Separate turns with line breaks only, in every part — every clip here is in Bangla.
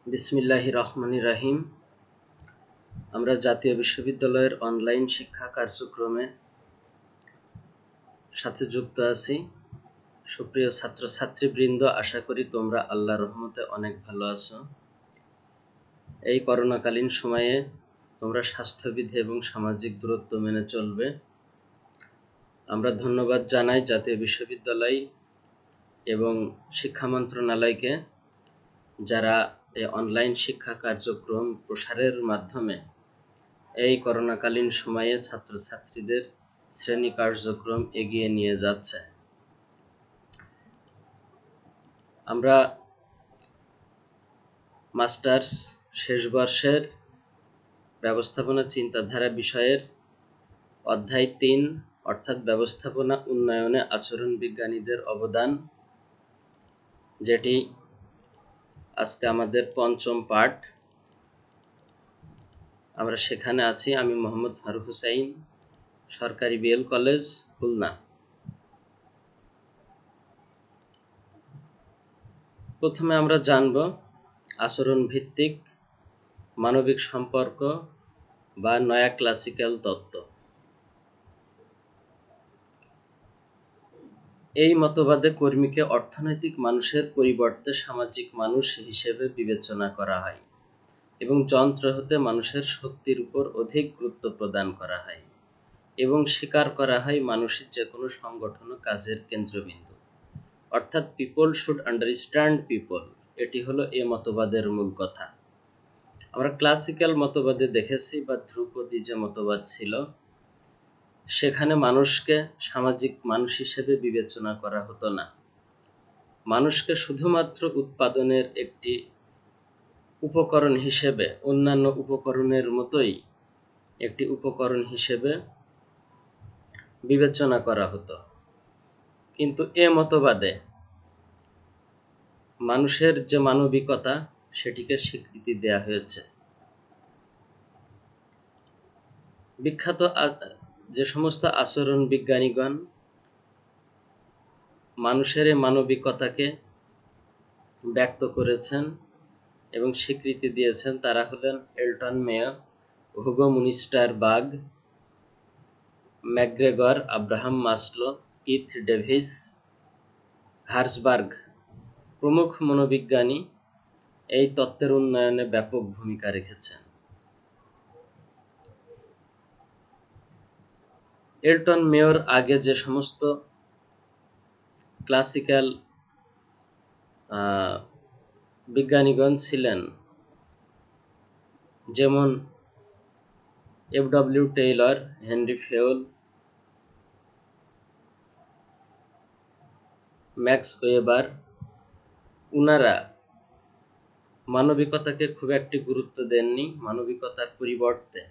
বিসমিল্লাহির রহমানির রহিম। আমরা জাতীয় বিশ্ববিদ্যালয়ের অনলাইন শিক্ষা কার্যক্রমে সাথে যুক্ত আছি। সুপ্রিয় ছাত্রছাত্রীবৃন্দ, আশা করি তোমরা আল্লাহর রহমতে অনেক ভালো আছো। এই করোনাকালীন সময়ে তোমরা স্বাস্থ্যবিধি এবং সামাজিক দূরত্ব মেনে চলবে। আমরা ধন্যবাদ জানাই জাতীয় বিশ্ববিদ্যালয় এবং শিক্ষা মন্ত্রণালয়কে, যারা এই অনলাইন শিক্ষা কার্যক্রম প্রসারের মাধ্যমে এই করোনাকালীন সময়ে ছাত্রছাত্রীদের শ্রেণী কার্যক্রম এগিয়ে নিয়ে যাচ্ছে। আমরা মাস্টার্স শেষ বর্ষের ব্যবস্থাপনা চিন্তাধারা বিষয়ের অধ্যায় ৩ অর্থাৎ ব্যবস্থাপনা উন্নয়নে আচরণ বিজ্ঞানীদের অবদান, যেটি আজকে আমাদের পঞ্চম পাঠ। আমরা সেখানে আছি। আমি মোহাম্মদ ফারুক হুসাইন, সরকারি বিএল কলেজ, খুলনা। প্রথমে আমরা জানব আচরণ ভিত্তিক মানবিক সম্পর্ক বা নয়া ক্লাসিক্যাল তত্ত্ব। এই মতবাদে কর্মীকে অর্থনৈতিক মানুষের পরিবর্তে সামাজিক মানুষ হিসেবে বিবেচনা করা হয় এবং যন্ত্র হতে মানুষের শক্তির উপর অধিক গুরুত্ব প্রদান করা হয় এবং স্বীকার করা হয় মানুষের যে কোনো সংগঠন ও কাজের কেন্দ্রবিন্দু, অর্থাৎ পিপল শুড আন্ডারস্ট্যান্ড পিপল। এটি হলো এ মতবাদের মূল কথা। আমরা ক্লাসিক্যাল মতবাদে দেখেছি বা ধ্রুপদী যে মতবাদ ছিল, সেখানে মানুষকে সামাজিক মানুষ হিসেবে বিবেচনা করা হতো না। মানুষকে শুধুমাত্র উৎপাদনের একটি উপকরণ হিসেবে, অন্যান্য উপকরণের মতোই একটি উপকরণ হিসেবে বিবেচনা করা হতো। কিন্তু এ মতবাদে মানুষের যে মানবিকতা, সেটিকে স্বীকৃতি দেয়া হয়েছে। বিখ্যাত যে সমস্ত আচরণ বিজ্ঞানীগণ মানুষের এই মানবিকতাকে ব্যক্ত করেছেন এবং স্বীকৃতি দিয়েছেন, তারা হলেন Elton Mayo, Hugo Munsterberg, McGregor, Abraham Maslow, Keith Davis, Herzberg প্রমুখ মনোবিজ্ঞানী এই তত্ত্বের উন্নয়নে ব্যাপক ভূমিকা রেখেছেন। এলটন মেয়র আগে যে সমস্ত ক্লাসিক্যাল বিজ্ঞানীগণ ছিলেন, যেমন এফ.ডব্লিউ. টেইলর, হেনরি ফেউল, ম্যাক্স ওয়েবার, উনারা মানবিকতাকে খুব একটি গুরুত্ব দেননি। মানবিকতার পরিবর্তে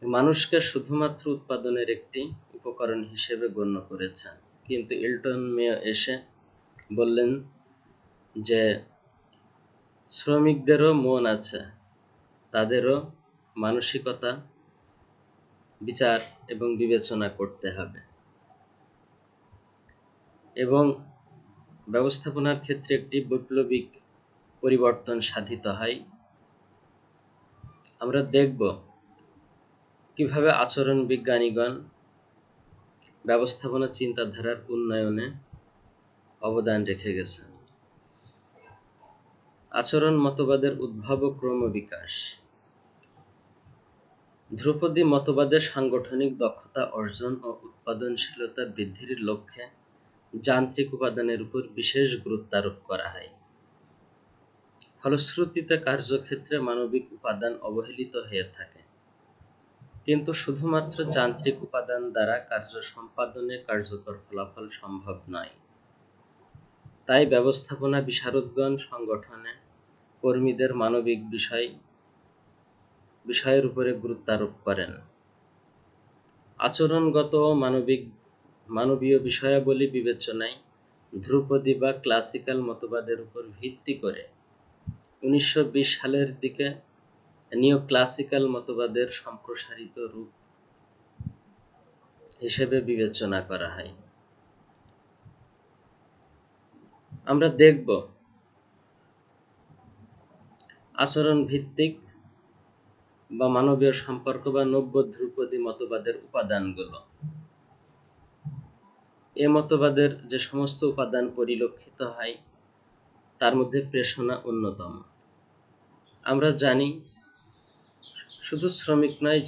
মানুষকে শুধুমাত্র উৎপাদনের একটি উপকরণ হিসেবে গণ্য করেছেন। কিন্তু এলটন মেয় এসে বললেন যে শ্রমিকদেরও মন আছে, তাদেরও মানসিকতা বিচার এবং বিবেচনা করতে হবে এবং ব্যবস্থাপনার ক্ষেত্রে একটি বৈপ্লবিক পরিবর্তন সাধিত হয়। আমরা দেখব কিভাবে আচরণ বিজ্ঞানীগণ ব্যবস্থাপনা চিন্তাধারার উন্নয়নে অবদান রেখে গেছেন। আচরণ মতবাদের উদ্ভব ও ক্রমবিকাশ। ধ্রুপদী মতবাদে সাংগঠনিক দক্ষতা অর্জন ও উৎপাদনশীলতা বৃদ্ধির লক্ষ্যে যান্ত্রিক উপাদানের উপর বিশেষ গুরুত্ব আরোপ করা হয়। ফলশ্রুতিতে কার্যক্ষেত্রে মানবিক উপাদান অবহেলিত হয়ে থাকে। কিন্তু শুধুমাত্র যান্ত্রিক উপাদান দ্বারা কার্য সম্পাদনে কার্যকর ফলাফল সম্ভব নয়। তাই ব্যবস্থাপনা বিশারদগণ সংগঠনে কর্মীদের মানবিক বিষয়ের উপরে গুরুত্ব আরোপ করেন। আচরণগত ও মানবীয় বিষয়াবলী বিবেচনায় ধ্রুপদী বা ক্লাসিক্যাল মতবাদের উপর ভিত্তি করে 1920 সালের দিকে নিও ক্লাসিক্যাল মতবাদের সম্প্রসারিত রূপ হিসেবে বিবেচনা করা হয়। আমরা দেখব আচরণ ভিত্তিক বা মানবীয় সম্পর্ক বা নব্য ধ্রুপদী মতবাদের উপাদানগুলো। এ মতবাদের যে সমস্ত উপাদান পরিলক্ষিত হয় তার মধ্যে প্রেষণা অন্যতম। আমরা জানি শুধু শ্রমিক নয়,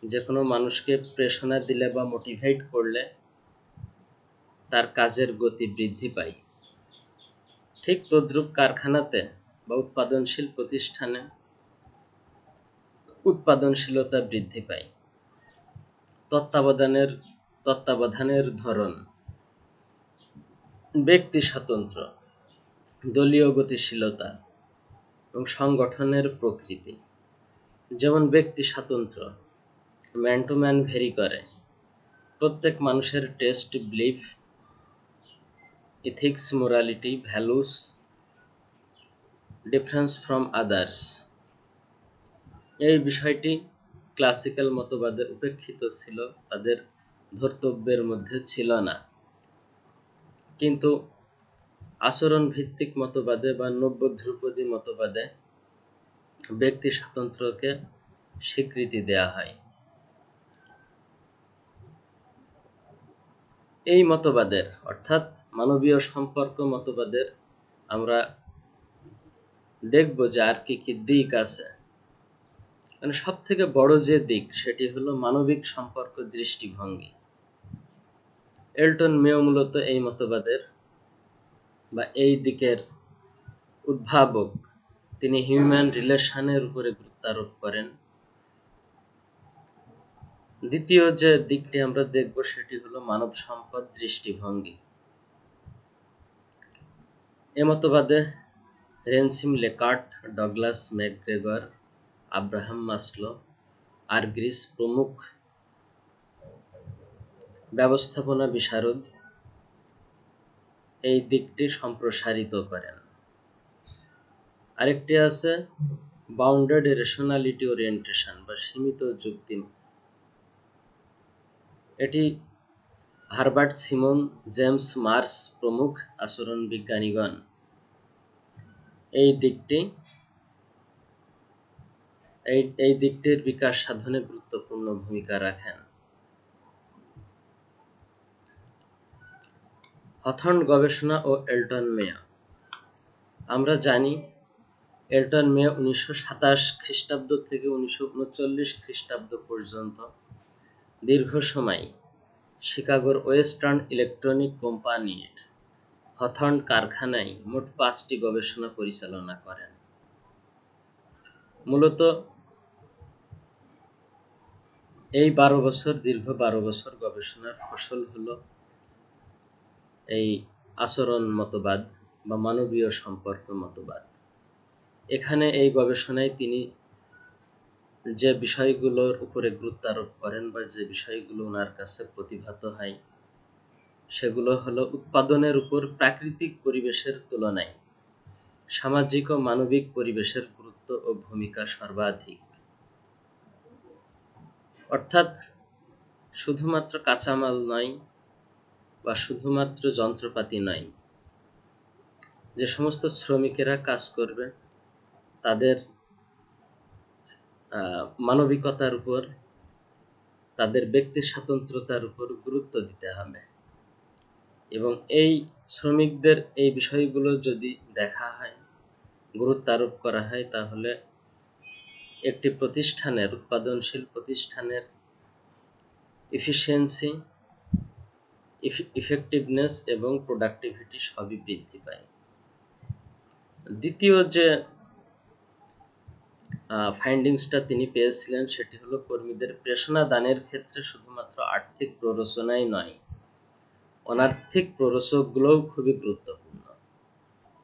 যে কোনো মানুষকে প্রেষণা দিলে বা মোটিভেট করলে তার কাজের গতি বৃদ্ধি পায়। ঠিক তদ্রূপ কারখানাতে বা উৎপাদনশীল প্রতিষ্ঠানে উৎপাদনশীলতা বৃদ্ধি পায়। তত্ত্বাবধানের ধরন, ব্যক্তি স্বাতন্ত্র্য, দলীয় গতিশীলতা এবং সংগঠনের প্রকৃতি। যেমন ব্যক্তি স্বাতন্ত্র্য, ম্যান টু ম্যান ভেরি করে। প্রত্যেক মানুষের test, belief, ethics, morality, values difference from others. এই বিষয়টি ক্লাসিক্যাল মতবাদের উপেক্ষিত ছিল, তাদের ধর্তব্যের মধ্যে ছিল না। কিন্তু আচরণ ভিত্তিক মতবাদে বা নব্য ধ্রুপদী মতবাদে ব্যক্তি স্বাতন্ত্র্যকে স্বীকৃতি দেয়া হয়। এই মতবাদের অর্থাৎ মানবীয় সম্পর্ক মতবাদের আমরা দেখব যে আর কি কি দিক আছে। মানে সব থেকে বড় যে দিক সেটি হলো মানবিক সম্পর্ক দৃষ্টিভঙ্গি। এলটন মেও মূলত এই মতবাদের বা এই দিকের উদ্ভাবক। তিনি হিউম্যান রিলেশনের উপরে গুরুত্ব আরোপ করেন। দ্বিতীয় যে দিকটি আমরা দেখব সেটি হলো মানব সম্পদ দৃষ্টিভঙ্গি। এ মতবাদে রেনসিম লেকার্ট, ডগলাস ম্যাকগ্রেগর, আব্রাহাম মাসলো, আরগ্রিস প্রমুখ ব্যবস্থাপনা বিশারদ এই দিকটি সম্প্রসারিত করেন। আরেকটি আছে বাউন্ডেড রেশনালিটি ওরিয়েন্টেশন বা সীমিত যুক্তি। এটি হারবার্ট সিমন, জেমস মার্স প্রমুখ আচরণ বিজ্ঞানীগণ এই দিকটির বিকাশ সাধনে গুরুত্বপূর্ণ ভূমিকা রাখেন। হথর্ন গবেষণা ও এলটন মেও। আমরা জানি এলটন মেও 1927 খ্রিস্টাব্দ থেকে 1939 খ্রিস্টাব্দ পর্যন্ত দীর্ঘ সময় শিকাগোর ওয়েস্টার্ন ইলেকট্রনিক কোম্পানির হথর্ন কারখানায় মোট 5টি গবেষণা পরিচালনা করেন। মূলত এই দীর্ঘ 12 বছর গবেষণার ফসল হলো এই আচরণ মতবাদ বা মানবীয় সম্পর্ক মতবাদ। এখানে এই গবেষণায় তিনি যে বিষয়গুলোর উপরে গুরুত্ব আরোপ করেন বা যে বিষয়গুলো ওনার কাছে প্রতিভাত হয় সেগুলো হলো উৎপাদনের উপর প্রাকৃতিক পরিবেশের তুলনায় সামাজিক ও মানবিক পরিবেশের গুরুত্ব ও ভূমিকা সর্বাধিক। অর্থাৎ শুধুমাত্র কাঁচামাল নয় বা শুধুমাত্র যন্ত্রপাতি নয়, যে সমস্ত শ্রমিকেরা কাজ করবে তাদের মানবিকতার উপর, তাদের ব্যক্তি স্বাতন্ত্র্যতার উপর গুরুত্ব দিতে হবে। এবং এই শ্রমিকদের এই বিষয়গুলো যদি দেখা হয়, গুরুত্ব আরোপ করা হয়, তাহলে একটি উৎপাদনশীল প্রতিষ্ঠানের এফিসিয়েন্সি, ইফেক্টিভনেস এবং প্রোডাক্টিভিটি সবই বৃদ্ধি পায়। দ্বিতীয় যে ফাইন্ডিংসটা তিনি পেয়েছিলেন সেটি হলো কর্মীদের প্রেষণা দানের ক্ষেত্রে শুধুমাত্র আর্থিক প্ররোচনাই নয়, অনার্থিক প্ররোচকগুলোও খুবই গুরুত্বপূর্ণ।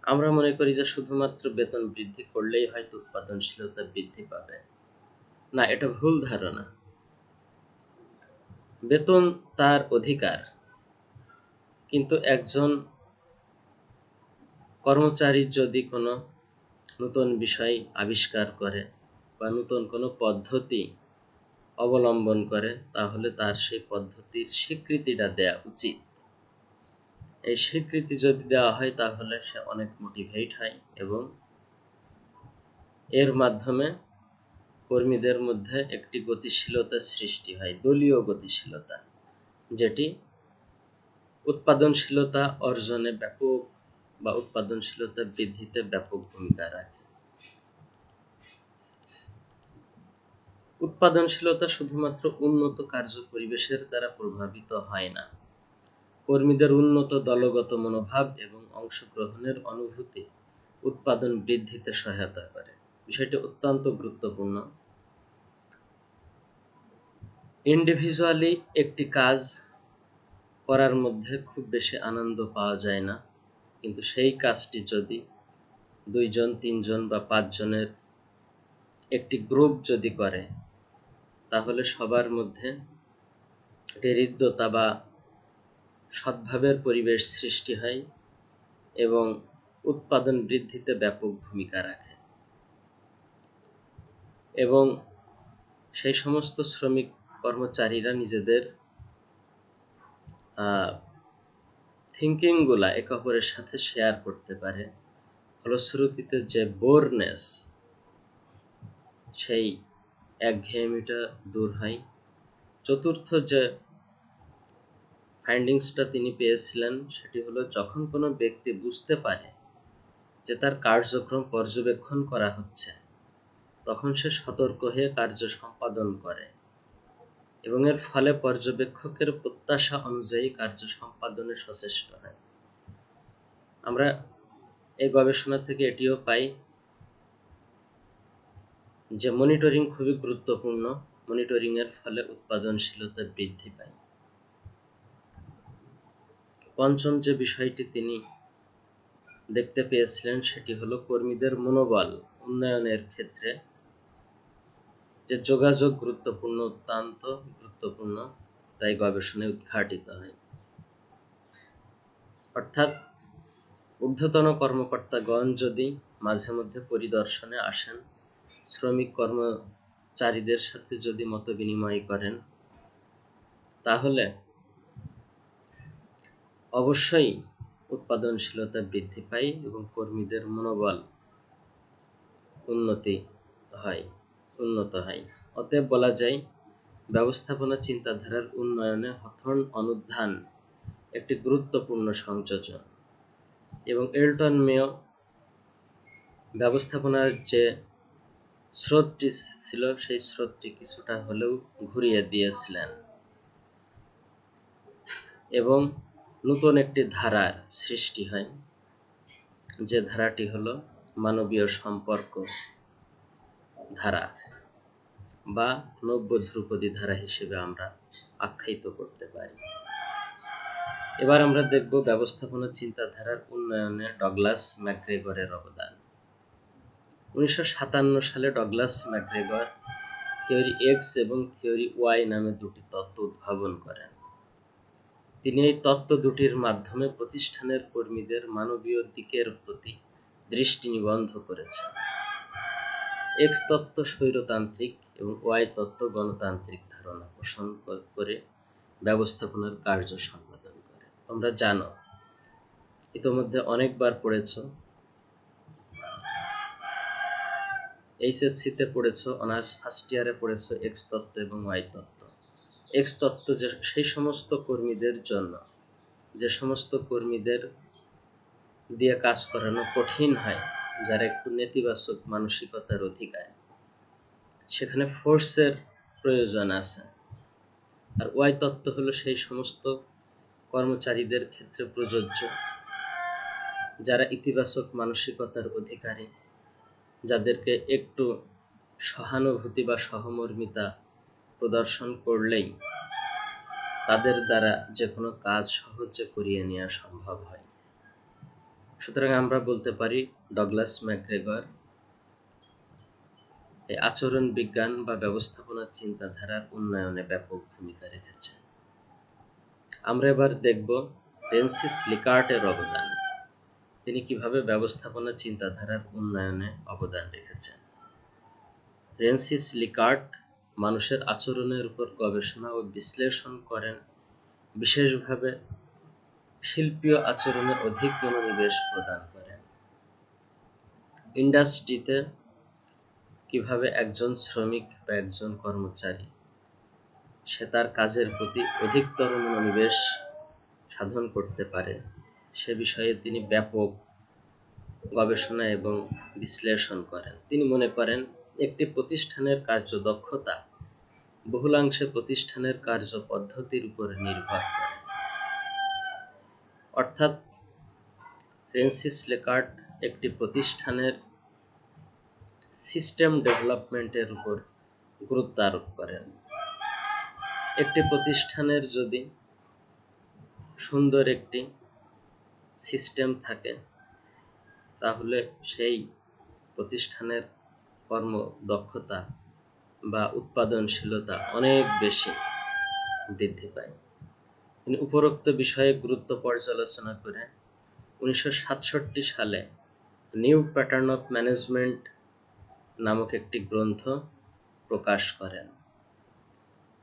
আমরা মনে করি যে শুধুমাত্র বেতন বৃদ্ধি করলেই হয়তো উৎপাদনশীলতা বৃদ্ধি পাবে। না, এটা ভুল ধারণা। বেতন তার অধিকার, কিন্তু একজন কর্মচারী যদি কোনো নতুন বিষয় আবিষ্কার করে বা নতুন কোনো পদ্ধতি অবলম্বন করে তাহলে তার সেই পদ্ধতির স্বীকৃতিটা দেওয়া উচিত। এই স্বীকৃতি যদি দেওয়া হয় তাহলে সে অনেক মোটিভেট হয় এবং এর মাধ্যমে কর্মীদের মধ্যে একটি গতিশীলতা সৃষ্টি হয়, দলীয় গতিশীলতা, যেটি উৎপাদনশীলতা অর্জনে ব্যাপক বা উৎপাদনশীলতা বৃদ্ধিতে ব্যাপক ভূমিকা রাখে। উৎপাদনশীলতা শুধুমাত্র উন্নত কার্য পরিবেশের দ্বারা প্রভাবিত হয় না, কর্মীদের উন্নত দলগত মনোভাব এবং অংশগ্রহণের অনুভূতি উৎপাদন বৃদ্ধিতে সহায়তা করে। বিষয়টি অত্যন্ত গুরুত্বপূর্ণ। ইন্ডিভিজুয়ালি একটি কাজ করার মধ্যে খুব বেশি আনন্দ পাওয়া যায় না, কিন্তু সেই কাজটি যদি 2 জন 3 জন বা 5 জনের একটি গ্রুপ যদি করে, তাহলে সবার মধ্যে হৃদ্যতা বা সদ্ভাবের পরিবেশ সৃষ্টি হয় এবং উৎপাদন বৃদ্ধিতে ব্যাপক ভূমিকা রাখে। এবং সেই সমস্ত শ্রমিক কর্মচারীরা নিজেদের থিঙ্কিংগুলা একে অপরের সাথে শেয়ার করতে পারে, ফলশ্রুতিতে যে বোরনেস, সেই একঘেয়েমিটা দূর হয়। চতুর্থ যে ফাইন্ডিংসটা তিনি পেয়েছিলেন সেটি হলো, যখন কোনো ব্যক্তি বুঝতে পারে যে তার কার্যক্রম পর্যবেক্ষণ করা হচ্ছে, তখন সে সতর্ক হয়ে কার্য সম্পাদন করে এবং এর ফলে পর্যবেক্ষকের প্রত্যাশা অনুযায়ী কার্য সম্পাদনে সচেষ্ট হয়। আমরা এই গবেষণা থেকে এটিও পাই যে মনিটরিং খুবই গুরুত্বপূর্ণ, মনিটরিংয়ের ফলে উৎপাদনশীলতা বৃদ্ধি পায়। পঞ্চম যে বিষয়টি তিনি দেখতে পেয়েছিলেন সেটি হলো কর্মীদের মনোবল উন্নয়নের ক্ষেত্রে যে যোগাযোগ গুরুত্বপূর্ণ, অত্যন্ত গুরুত্বপূর্ণ, তাই গবেষণায় উদ্ঘাটিত হয়। অর্থাৎ ঊর্ধ্বতন কর্মকর্তাগণ যদি মাঝে মধ্যে পরিদর্শনে আসেন, শ্রমিক কর্মচারীদের সাথে যদি মত বিনিময় করেন, তাহলে অবশ্যই উৎপাদনশীলতা বৃদ্ধি পায় এবং কর্মীদের মনোবল উন্নত হয়। অতএব বলা যায়, ব্যবস্থাপনা চিন্তাধারার উন্নয়নে হথর্ন অনুধান একটি গুরুত্বপূর্ণ সংযোজন। এবং এলটন মেয় ব্যবস্থাপনার যে স্রোতটি ছিল, সেই স্রোতটি কিছুটা হলেও ঘুরিয়ে দিয়েছিলেন এবং নতুন একটি ধারার সৃষ্টি হয়, যে ধারাটি হলো মানবীয় সম্পর্ক ধারা বা নব্য ধ্রুপদী ধারা হিসেবে আমরা আখ্যায়িত করতে পারি। এবার আমরা দেখব ব্যবস্থাপনা চিন্তাধারার উন্নয়নে ডগলাস ম্যাকগ্রেগরের অবদান। 1957 সালে ডগলাস ম্যাকগ্রেগর থিওরি এক্স এবং থিওরি ওয়াই নামে দুটি তত্ত্ব উদ্ভাবন করেন। তিনি এই তত্ত্ব দুটির মাধ্যমে প্রতিষ্ঠানের কর্মীদের মানবীয় দিকের প্রতি দৃষ্টি নিবদ্ধ করেছেন। এক্স তত্ত্ব স্বৈরতান্ত্রিক এবং ওয়াই তত্ত্ব গণতান্ত্রিক ধারণা পোষণ করে ব্যবস্থাপনার কার্য সম্পাদন করে। তোমরা জানো, ইতোমধ্যে অনেকবার পড়েছো, এইচএসসিতে পড়েছো, অনার্স ফার্স্ট ইয়ারে পড়েছো এক্স তত্ত্ব এবং ওয়াই তত্ত্ব। এক্স তত্ত্ব যে সেই সমস্ত কর্মীদের জন্য, যে সমস্ত কর্মীদের দিয়ে কাজ করানো কঠিন হয়, যারা একটু নেতিবাচক মানসিকতার অধিকারী, সেখানে ফোর্সের প্রয়োজন আছে। আর ওয়াই তত্ত্ব হলো সেই সমস্ত কর্মচারীদের ক্ষেত্রে প্রযোজ্য, যারা ইতিবাচক মানসিকতার অধিকারী, যাদেরকে একটু সহানুভূতি বা সহমর্মিতা প্রদর্শন করলেই তাদের দ্বারা যে কোনো কাজ সহজে করিয়ে নেওয়া সম্ভব হয়। সুতরাং আমরা বলতে পারি ডগলাস ম্যাকগ্রেগর এই আচরণ বিজ্ঞান বা ব্যবস্থাপনা চিন্তাধারার উন্নয়নে ব্যাপক ভূমিকা রেখেছে। আমরা এবার দেখব ফ্রান্সিস লিকার্টের অবদান। তিনি কিভাবে ব্যবস্থাপনা চিন্তাধারার উন্নয়নে অবদান রেখেছেন। ফ্রান্সিস লিকার্ট মানুষের আচরণের উপর গবেষণা ও বিশ্লেষণ করেন, বিশেষভাবে শিল্পীয় আচরণে অধিক মনোনিবেশ প্রদান করেন। ইন্ডাস্ট্রিতে কিভাবে একজন শ্রমিক বা একজন কর্মচারী সে তার কাজের প্রতি অধিকতর মনোনিবেশ সাধন করতে পারে, সে বিষয়ে তিনি ব্যাপক গবেষণা এবং বিশ্লেষণ করেন। তিনি মনে করেন একটি প্রতিষ্ঠানের কার্যদক্ষতা বহুলাংশে প্রতিষ্ঠানের কার্যপদ্ধতির উপর নির্ভর করে। অর্থাৎ ফ্রান্সিস লেকার্ট একটি প্রতিষ্ঠানের সিস্টেম ডেভেলপমেন্টের উপর গুরুত্ব আরোপ করেন। একটি প্রতিষ্ঠানের যদি সুন্দর একটি সিস্টেম থাকে তাহলে সেই প্রতিষ্ঠানের কর্মদক্ষতা বা উৎপাদনশীলতা অনেক বেশি বৃদ্ধি পায়। তিনি উপরোক্ত বিষয়ে গুরুত্ব পর্যালোচনা করে 1967 সালে নিউ প্যাটার্ন অফ ম্যানেজমেন্ট নামক একটি গ্রন্থ প্রকাশ করেন।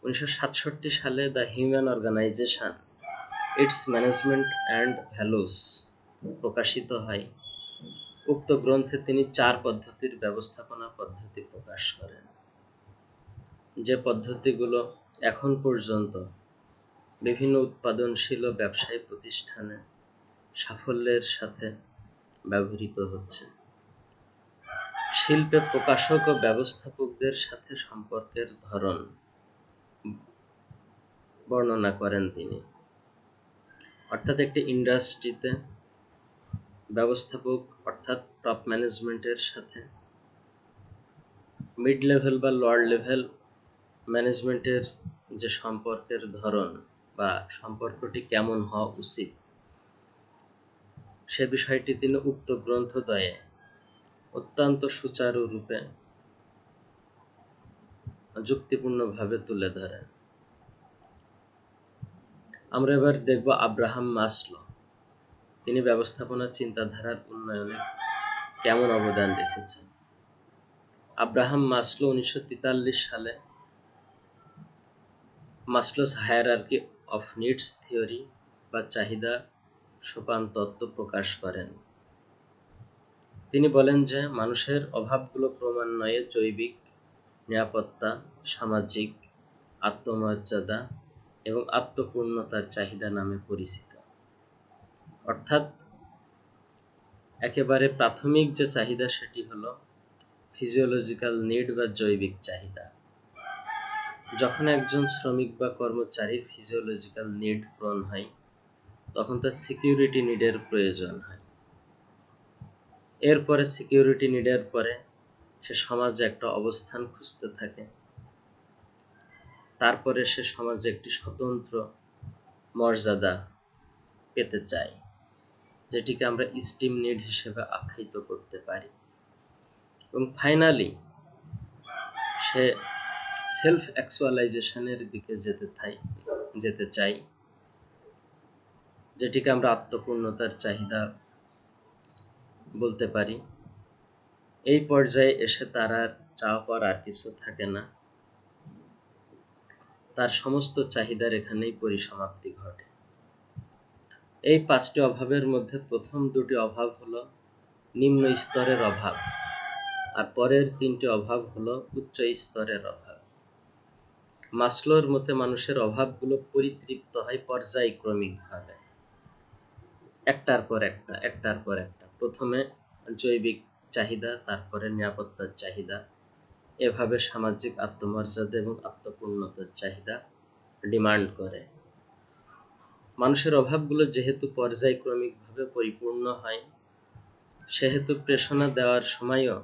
1967 সালে the human organization, its management and values প্রকাশিত হয়। উক্ত গ্রন্থে তিনি 4 পদ্ধতির ব্যবস্থাপনা পদ্ধতি প্রকাশ করেন, যে পদ্ধতিগুলো এখন পর্যন্ত বিভিন্ন উৎপাদনশীল ও ব্যবসায়ী প্রতিষ্ঠানে সাফল্যের সাথে ব্যবহৃত হচ্ছে। শিল্পে প্রকাশক ও ব্যবস্থাপকদের সাথে সম্পর্কের ধরন বর্ণনা করেন তিনি। অর্থাৎ একটি ইন্ডাস্ট্রিতে ব্যবস্থাপক অর্থাৎ টপ ম্যানেজমেন্টের সাথে মিড লেভেল বা লোয়ার লেভেল ম্যানেজমেন্টের যে সম্পর্কের ধরন বা সম্পর্কটি কেমন হওয়া উচিত, সে বিষয়টি তিনি উক্ত গ্রন্থদ্বয়ে অত্যন্ত সুচারুরূপে যুক্তিপূর্ণভাবে তুলে ধরেন। আমরা এবার দেখব আব্রাহাম মাসলো। তিনি ব্যবস্থাপনা চিন্তাধারার উন্নয়নে কেমন অবদান রেখেছেন। আব্রাহাম মাসলো 1943 সালে মাসলোস হায়ারার্কি অফ নিডস থিওরি বা চাহিদা সোপান তত্ত্ব প্রকাশ করেন। তিনি বলেন যে মানুষের অভাবগুলো ক্রমান্বয়ে জৈবিক, নিরাপত্তা, সামাজিক, আত্মমর্যাদা এবং আত্মপূর্ণতার চাহিদা নামে পরিচিত। অর্থাৎ একেবারে প্রাথমিক যে চাহিদা সেটি হলো ফিজিওলজিক্যাল নিড বা জৈবিক চাহিদা। যখন একজন শ্রমিক বা কর্মচারীর ফিজিওলজিক্যাল নিড পূরণ হয় তখন তার সিকিউরিটি নিডের প্রয়োজন হয়। এরপরে সিকিউরিটি নিডের পরে সে সমাজে একটা অবস্থান খুঁজতে থাকে। তারপরে সে সমাজে একটি স্বতন্ত্র মর্যাদা পেতে চায়, যেটিকে আমরা স্টিম নিড হিসেবে আখ্যায়িত করতে পারি। এবং ফাইনালি সে সেলফ অ্যাকচুয়ালাইজেশনের দিকে যেতে চাই, যেটিকে আমরা আত্মপূর্ণতার চাহিদা বলতে পারি। এই পর্যায়ে এসে তার আর চাওয়া পাওয়ার আর কিছু থাকে না, তার সমস্ত চাহিদার এখানেই পরিসমাপ্তি ঘটে। এই 5টি অভাবের মধ্যে প্রথম 2টি অভাব হলো নিম্ন স্তরের অভাব, আর পরের 3টি অভাব হলো উচ্চ স্তরের অভাব। মাসলোর মতে মানুষের অভাবগুলো পরিতৃপ্ত হয় পর্যায়ক্রমিকভাবে, একটার পর একটা। প্রথমে জৈবিক চাহিদা, তারপরে নিরাপত্তার চাহিদা, এভাবে সামাজিক আত্মমর্যাদা এবং আত্মপূর্ণতার চাহিদা ডিমান্ড করে। মানুষের অভাবগুলো যেহেতু পর্যায়ক্রমিকভাবে পরিপূর্ণ হয়, সেহেতু প্রেষণা দেওয়ার সময়ও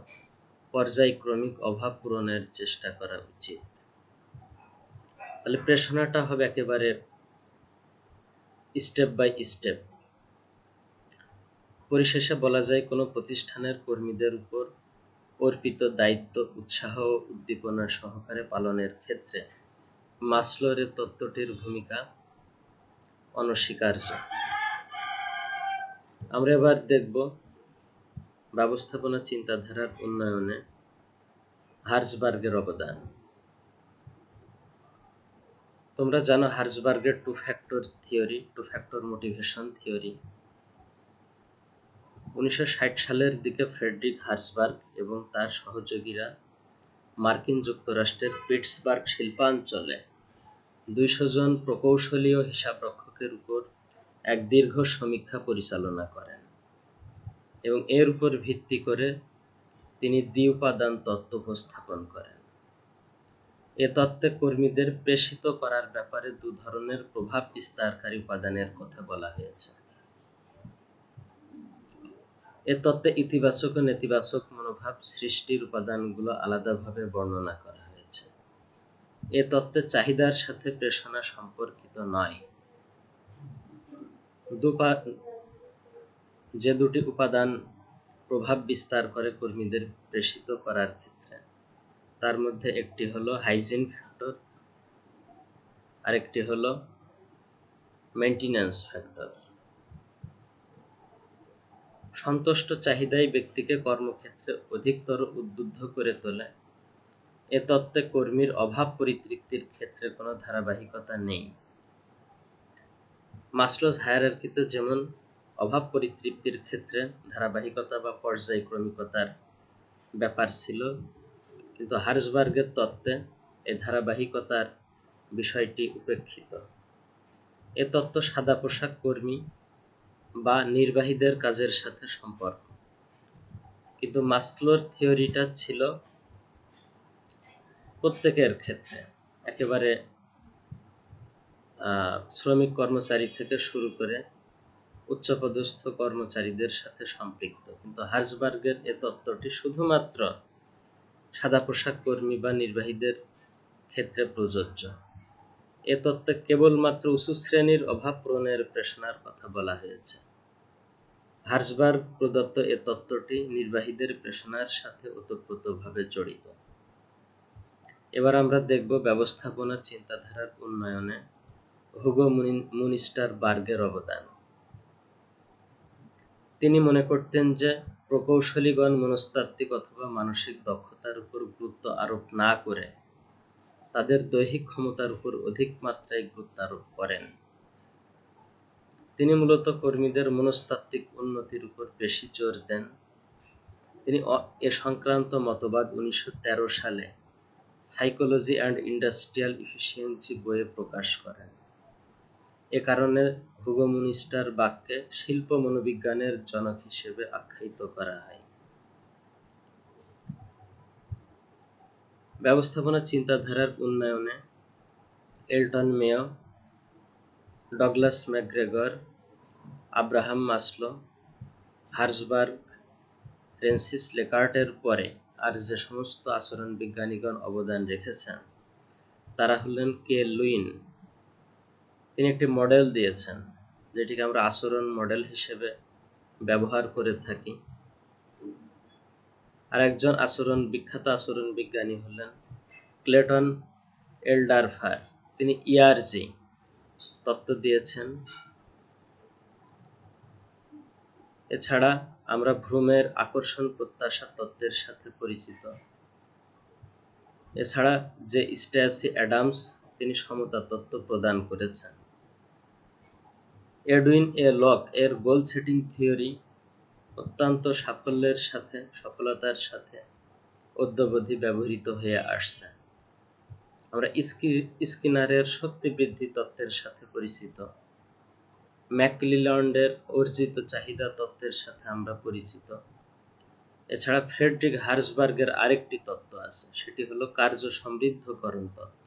পর্যায়ক্রমিক অভাব পূরণের চেষ্টা করা উচিত। তাহলে প্রেষণাটা হবে একেবারে স্টেপ বাই স্টেপ। পরিশেষে বলা যায় কোনো প্রতিষ্ঠানের কর্মীদের উপর অর্পিত দায়িত্ব উৎসাহ ও উদ্দীপনা সহকারে পালনের ক্ষেত্রে মাসলোর এই তত্ত্বটির ভূমিকা অনস্বীকার্য। আমরা এবার দেখব ব্যবস্থাপনা চিন্তাধারার উন্নয়নে হার্জবার্গের অবদান। তোমরা জানো হার্জবার্গের টু ফ্যাক্টর মোটিভেশন থিওরি। 1960 সালের দিকে ফ্রেডরিক হার্জবার্গ এবং তার সহযোগীরা মার্কিন যুক্তরাষ্ট্রের পিটসবার্গ শিল্পাঞ্চলে 200 জন প্রকৌশলী ও হিসাবরক্ষকের উপর এক দীর্ঘ সমীক্ষা পরিচালনা করেন এবং এর উপর ভিত্তি করে তিনি দ্বি-উপাদান তত্ত্ব উপস্থাপন করেন। এ তত্ত্বে কর্মীদের প্রেষিত করার ব্যাপারে 2 ধরনের প্রভাব বিস্তারকারী উপাদানের কথা বলা হয়েছে। এ তত্ত্বে ইতিবাচক ও নেতিবাচক মনোভাব সৃষ্টির উপাদানগুলো আলাদাভাবে বর্ণনা করা হয়েছে। এ তত্ত্বে চাহিদার সাথে প্রেষণা সম্পর্কিত নয়। যে দুটি উপাদান প্রভাব বিস্তার করে কর্মীদের প্রেষিত করার ক্ষেত্রে, তার মধ্যে একটি হলো হাইজিন ফ্যাক্টর, আরেকটি হলো মেইনটেন্যান্স ফ্যাক্টর। সন্তুষ্ট চাহিদাই ব্যক্তিকে কর্মক্ষেত্রে অধিকতর উদ্বুদ্ধ করে তোলে। এ তত্ত্বে কর্মীর অভাব পরিতৃপ্তির ক্ষেত্রে কোনো ধারাবাহিকতা নেই। মাসলোজ হায়ারার্কিতে যেমন অভাব পরিতৃপ্তির ক্ষেত্রে ধারাবাহিকতা বা পর্যায়ক্রমিকতার ব্যাপার ছিল, কিন্তু হার্জবার্গের তত্ত্বে এই ধারাবাহিকতার বিষয়টি উপেক্ষিত। এ তত্ত্ব সাদা পোশাক কর্মী বা নির্বাহীদের কাজের সাথে সম্পর্ক, কিন্তু মাসলোর থিওরিটা ছিল প্রত্যেকের ক্ষেত্রে, একেবারে শ্রমিক কর্মচারী থেকে শুরু করে উচ্চপদস্থ কর্মচারীদের সাথে সম্পৃক্ত। কিন্তু হার্জবার্গের এ তত্ত্বটি শুধুমাত্র সাদা পোশাক কর্মী বা নির্বাহীদের ক্ষেত্রে প্রযোজ্য। এ তত্ত্বে কেবলমাত্র উঁচু শ্রেণীর অভাব পূরণের প্রেষণার কথা বলা হয়েছে। হার্জবার্গ প্রদত্ত এ তত্ত্বটি নির্বাহীদের প্রেষণার সাথে ওতপ্রোতভাবে জড়িত। এবার আমরা দেখব ব্যবস্থাপনা চিন্তাধারার উন্নয়নে হুগো মুনিস্টারবার্গের অবদান। তিনি মনে করতেন যে প্রকৌশলীগণ মনস্তাত্ত্বিক অথবা মানসিক দক্ষতার উপর গুরুত্ব আরোপ না করে তাদের দৈহিক ক্ষমতার উপর অধিক মাত্রায় গুরুত্ব আরোপ করেন। তিনি মূলত কর্মীদের মনস্তাত্ত্বিক উন্নতির উপর বেশি জোর দেন। তিনি এ সংক্রান্ত মতবাদ 1913 সালে সাইকোলজি অ্যান্ড ইন্ডাস্ট্রিয়াল এফিসিয়েন্সি বইয়ে প্রকাশ করেন। এ কারণে হুগো মুনিস্টারবার্গকে শিল্প মনোবিজ্ঞানের জনক হিসেবে আখ্যায়িত করা হয়। ব্যবস্থাপনা চিন্তাধারার উন্নয়নে Elton Mayo, Douglas McGregor, Abraham Maslow, Herzberg, Francis লেকার্টের পরে আর যে সমস্ত আচরণ বিজ্ঞানীগণ অবদান রেখেছেন তারা হলেন কে লুইন। তিনি একটি মডেল দিয়েছেন যেটিকে আমরা আচরণ মডেল হিসেবে ব্যবহার করে থাকি। আর একজন বিখ্যাত আচরণ বিজ্ঞানী হলেন ক্লেটন এল্ডারফার। তিনি ইআরজি তত্ত্ব দিয়েছেন। এছাড়া আমরা ভ্রূমের আকর্ষণ প্রত্যাশা তত্ত্বের সাথে পরিচিত। এছাড়া যে স্ট্যাসি অ্যাডামস, তিনি সমতা তত্ত্ব প্রদান করেছেন। এডউইন এ লক এর গোল সেটিং থিওরি অত্যন্ত সফলতার সাথে অদ্যাবধি ব্যবহৃত হয়ে আসছে। আমরা স্কিনারের শক্তি বৃদ্ধি তত্ত্বের সাথে পরিচিত। ম্যাকক্লিল্যান্ডের অর্জিত চাহিদা তত্ত্বের সাথে আমরা পরিচিত। এছাড়া ফ্রেডরিক হার্জবার্গের আরেকটি তত্ত্ব আছে, সেটি হলো কার্য সমৃদ্ধকরণ তত্ত্ব।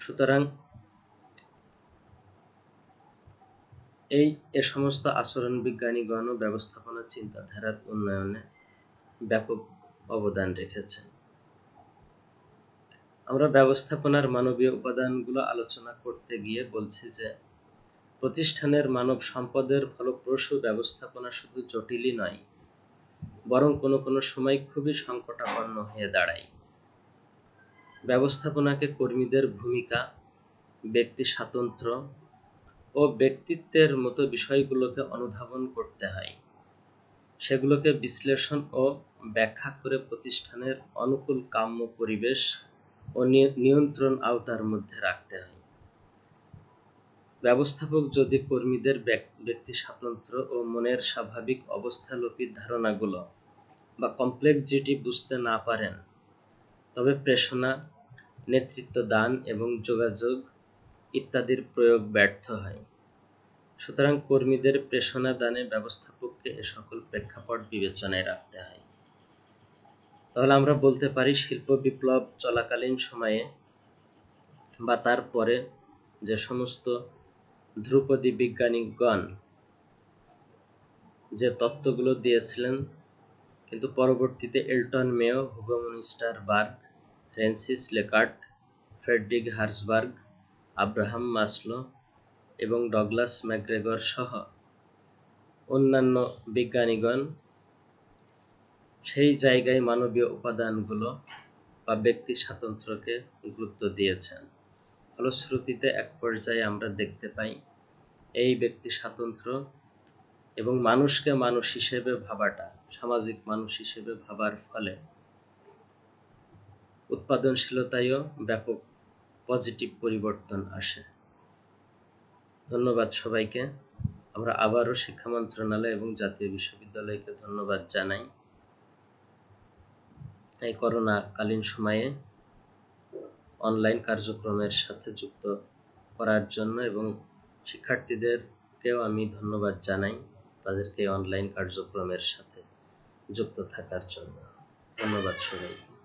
সুতরাং এ সমস্ত আচরণ বিজ্ঞানীগণ ও ব্যবস্থাপনা চিন্তাধারার উন্নয়নে ব্যাপক অবদান রেখেছেন। আমরা ব্যবস্থাপনার মানবীয় উপাদানগুলো আলোচনা করতে গিয়ে বলছি যে প্রতিষ্ঠানের মানব সম্পদের ফলপ্রসূ ব্যবস্থাপনা শুধু জটিলই নয়, বরং কোনো কোনো সময় খুবই সংকটাপন্ন হয়ে দাঁড়ায়। ব্যবস্থাপনাকে কর্মীদের ভূমিকা, ব্যক্তি স্বাতন্ত্র্য ও ব্যক্তিত্বের মতো বিষয়গুলোকে অনুধাবন করতে হয়। সেগুলোকে বিশ্লেষণ ও ব্যাখ্যা করে প্রতিষ্ঠানের অনুকূল কাম্য পরিবেশ ও নিয়ন্ত্রণ আওতার মধ্যে রাখতে হয়। ব্যবস্থাপক যদি কর্মীদের ব্যক্তি স্বাতন্ত্র্য ও মনের স্বাভাবিক অবস্থালোপী ধারণাগুলো বা কমপ্লেক্সিটি বুঝতে না পারেন, তবে প্রেষণা, নেতৃত্ব দান এবং যোগাযোগ ইত্যাদির প্রয়োগ ব্যর্থ হয়। সুতরাং কর্মীদের প্রেষণা দানে ব্যবস্থাপককে এ সকল প্রেক্ষাপট বিবেচনায় রাখতে হয়। তাহলে আমরা বলতে পারি শিল্প বিপ্লব চলাকালীন সময়ে বা তারপরে যে সমস্ত ধ্রুপদী বিজ্ঞানীগণ যে তত্ত্বগুলো দিয়েছিলেন, কিন্তু পরবর্তীতে Elton Mayo, Hugo Munsterberg, Francis Likert, Frederick Herzberg, Abraham Maslow এবং ডগলাস ম্যাকগ্রেগর সহ অন্যান্য বিজ্ঞানীগণ সেই জায়গায় মানবীয় উপাদানগুলো বা ব্যক্তি স্বাতন্ত্র্যকে গুরুত্ব দিয়েছেন। ফলশ্রুতিতে এক পর্যায়ে আমরা দেখতে পাই এই ব্যক্তি স্বাতন্ত্র্য এবং মানুষকে মানুষ হিসেবে ভাবাটা, সামাজিক মানুষ হিসেবে ভাবার ফলে উৎপাদনশীলতায়ও ব্যাপক পজিটিভ পরিবর্তন আসে। ধন্যবাদ সবাইকে। আমরা আবারও শিক্ষা মন্ত্রণালয় এবং জাতীয় বিশ্ববিদ্যালয়কে ধন্যবাদ জানাই এই করোনাকালীন সময়ে অনলাইন কার্যক্রমের সাথে যুক্ত করার জন্য, এবং শিক্ষার্থীদেরকেও আমি ধন্যবাদ জানাই তাদেরকে অনলাইন কার্যক্রমের সাথে যুক্ত থাকার জন্য। ধন্যবাদ সবাইকে।